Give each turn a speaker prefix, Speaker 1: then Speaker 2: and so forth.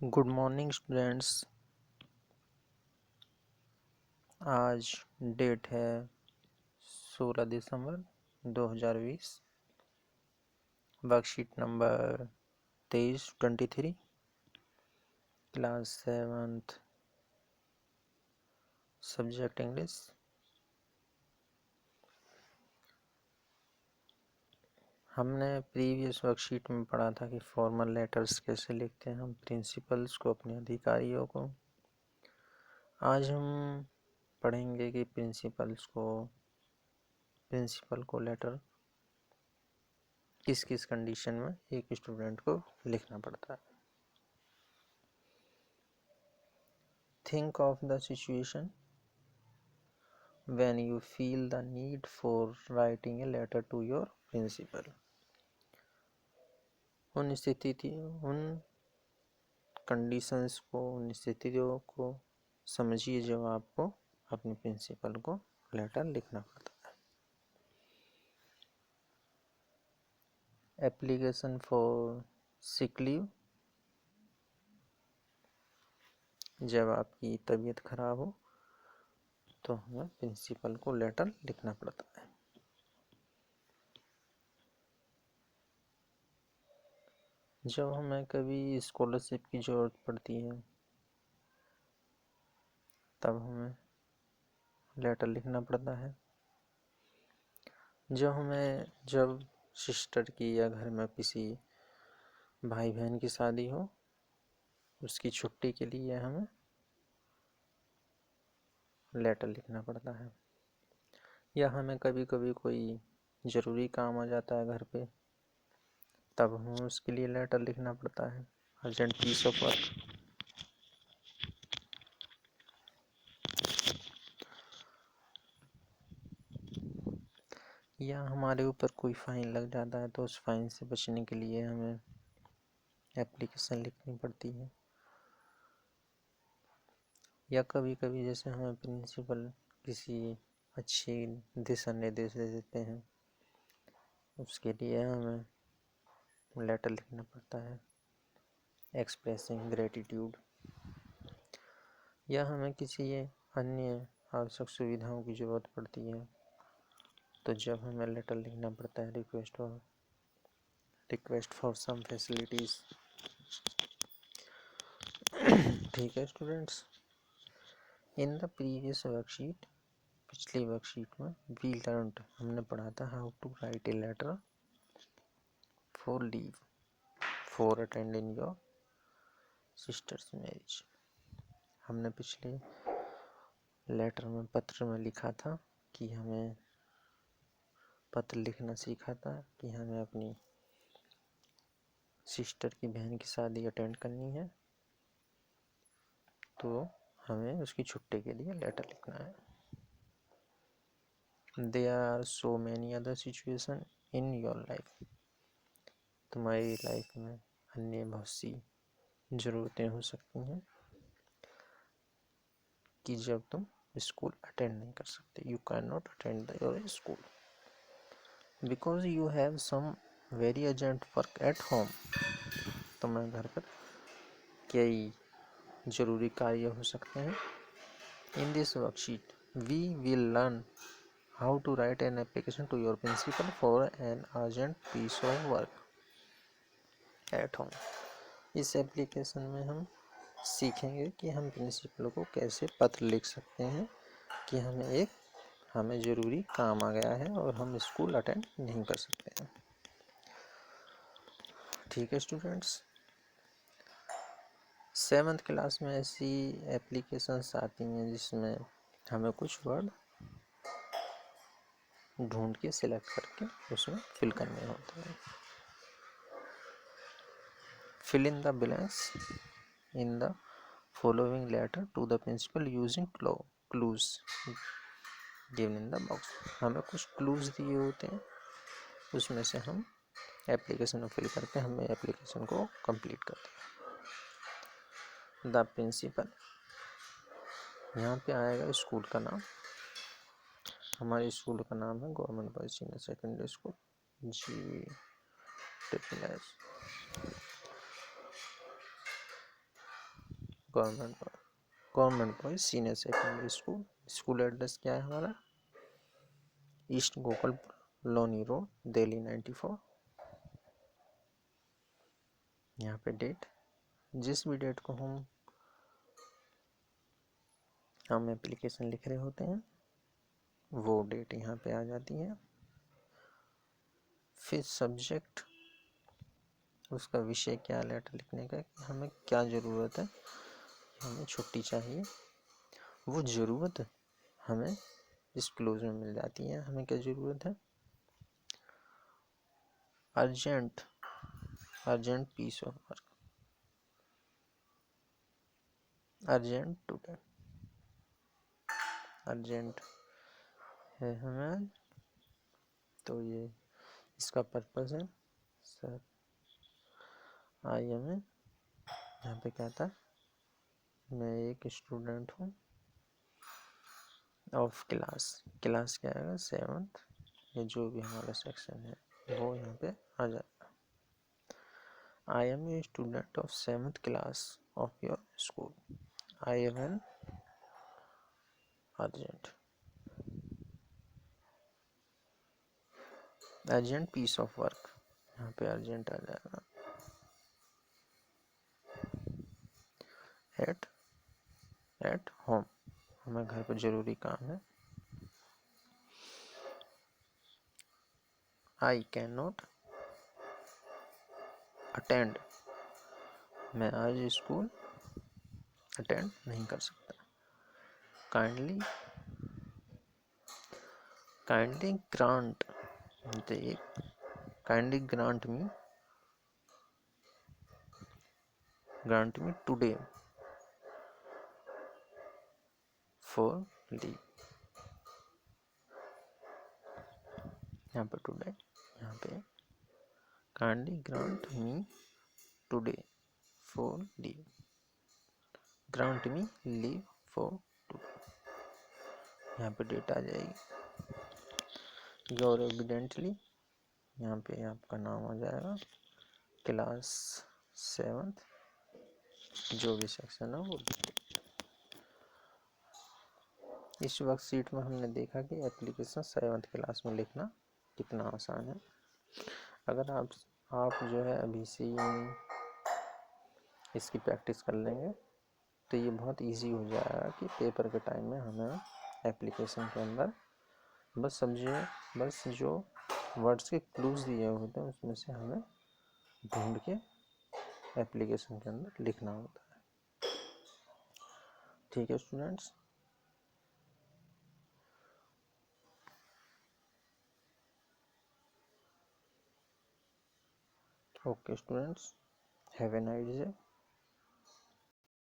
Speaker 1: Good morning students. आज date है 16 दिसंबर 2020। Worksheet number 23 class 7th subject English. हमने previous worksheet में पढ़ा था कि फॉर्मल लेटर्स कैसे लिखते हैं हम प्रिंसिपल्स को, अपने अधिकारियों को। आज हम पढ़ेंगे कि प्रिंसिपल को लेटर किस किस कंडीशन में एक स्टूडेंट को लिखना पड़ता है। Think of the situation when you feel the need for writing a letter to your principal। उन कंडीशंस को, उन स्थितियों को समझिए जब आपको अपने प्रिंसिपल को लेटर लिखना पड़ता है। एप्लीकेशन फॉर सिक लीव, जब आपकी तबीयत खराब हो तो हमें प्रिंसिपल को लेटर लिखना पड़ता है। जब हमें कभी स्कॉलरशिप की ज़रूरत पड़ती है तब हमें लेटर लिखना पड़ता है। जब सिस्टर की या घर में किसी भाई बहन की शादी हो, उसकी छुट्टी के लिए हमें लेटर लिखना पड़ता है। या हमें कभी कभी कोई ज़रूरी काम आ जाता है घर पे, तब हमें उसके लिए लेटर लिखना पड़ता है, अर्जेंट पीस ऑफ वर्क। या हमारे ऊपर कोई फ़ाइन लग जाता है तो उस फाइन से बचने के लिए हमें एप्लीकेशन लिखनी पड़ती है। या कभी कभी जैसे हमें प्रिंसिपल किसी अच्छी दिशा निर्देश दे देते हैं, उसके लिए हमें लेटर लिखना पड़ता है, एक्सप्रेसिंग ग्रेटिट्यूड। या हमें किसी अन्य आवश्यक सुविधाओं की ज़रूरत पड़ती है तो जब हमें लेटर लिखना पड़ता है, रिक्वेस्ट फॉर सम फैसिलिटीज़। ठीक है students, in the previous worksheet, पिछली वर्कशीट में हमने पढ़ा था how to write a letter for leave for attending your sister's marriage. हमने पिछले लेटर में, पत्र में लिखा था कि हमें पत्र लिखना सीखा था कि हमें अपनी सिस्टर की बहन की शादी अटेंड करनी है तो हमें उसकी छुट्टी के लिए लेटर लिखना है। There are so many other situations in your life। तुम्हारी लाइफ में अन्य बहुत सी ज़रूरतें हो सकती हैं कि जब तुम स्कूल अटेंड नहीं कर सकते। You can not attend your school because you have some very urgent work at home. तुम्हें घर पर कई ज़रूरी कार्य हो सकते हैं। In this worksheet we will learn how to write an application to your principal for an urgent piece of work at home। इस एप्लीकेशन में हम सीखेंगे कि हम प्रिंसिपल को कैसे पत्र लिख सकते हैं कि हमें ज़रूरी काम आ गया है और हम स्कूल अटेंड नहीं कर सकते हैं। ठीक है स्टूडेंट्स, 7th क्लास में ऐसी एप्लीकेशंस आती हैं जिसमें हमें कुछ वर्ड ढूंढ के सिलेक्ट करके उसमें फिल करने होते हैं। Fill in the blanks in the following letter to the principal using clues given in the box। हमें कुछ क्लूज दिए होते हैं, उसमें से हम एप्लीकेशन में फिल करके हमें एप्लीकेशन को कंप्लीट करते हैं। द प्रिंसिपल, यहाँ पे आएगा स्कूल का नाम। हमारे स्कूल का नाम है government boys senior secondary school GSS। Government boys senior secondary school. School address क्या है हमारा? East Gokulpur, Loni road, Delhi 94। यहाँ पे डेट, जिस भी डेट को हम एप्लीकेशन लिख रहे होते हैं वो डेट यहाँ पे आ जाती है। फिर सब्जेक्ट, उसका विषय क्या लेटर लिखने का, हमें क्या ज़रूरत है, हमें छुट्टी चाहिए, वो ज़रूरत हमें इस क्लोज में मिल जाती है। हमें क्या ज़रूरत है? Urgent piece of work, urgent today, urgent है हमें। तो ये इसका पर्पस है। सर आई एम ए, यहाँ पे क्या था, मैं एक स्टूडेंट हूँ ऑफ क्लास क्या आएगा? 7th, या जो भी हमारा सेक्शन है वो यहाँ पे आ जाएगा। I am a student of 7th class of your school, I have an urgent piece of work, यहाँ पे अर्जेंट आ जाएगा। एट होम, हमें घर पर जरूरी काम है। आई कैन नॉट अटेंड, मैं आज स्कूल अटेंड नहीं कर सकता। Kindly grant me today for leave, यहाँ पे टुडे, यहाँ पे kindly grant me today for leave, grant me leave for today, यहाँ पे डेट आ जाएगी। योर एविडेंटली, यहाँ पे आपका नाम आ जाएगा, क्लास 7th, जो भी सेक्शन है वो। इस वर्कशीट में हमने देखा कि एप्लीकेशन 7th क्लास में लिखना कितना आसान है। अगर आप जो है अभी से इसकी प्रैक्टिस कर लेंगे तो ये बहुत इजी हो जाएगा कि पेपर के टाइम में हमें एप्लीकेशन के अंदर बस जो वर्ड्स के क्लूज दिए होते हैं उसमें से हमें ढूंढ के एप्लीकेशन के अंदर लिखना होता है। ठीक है students, okay students, have a nice day.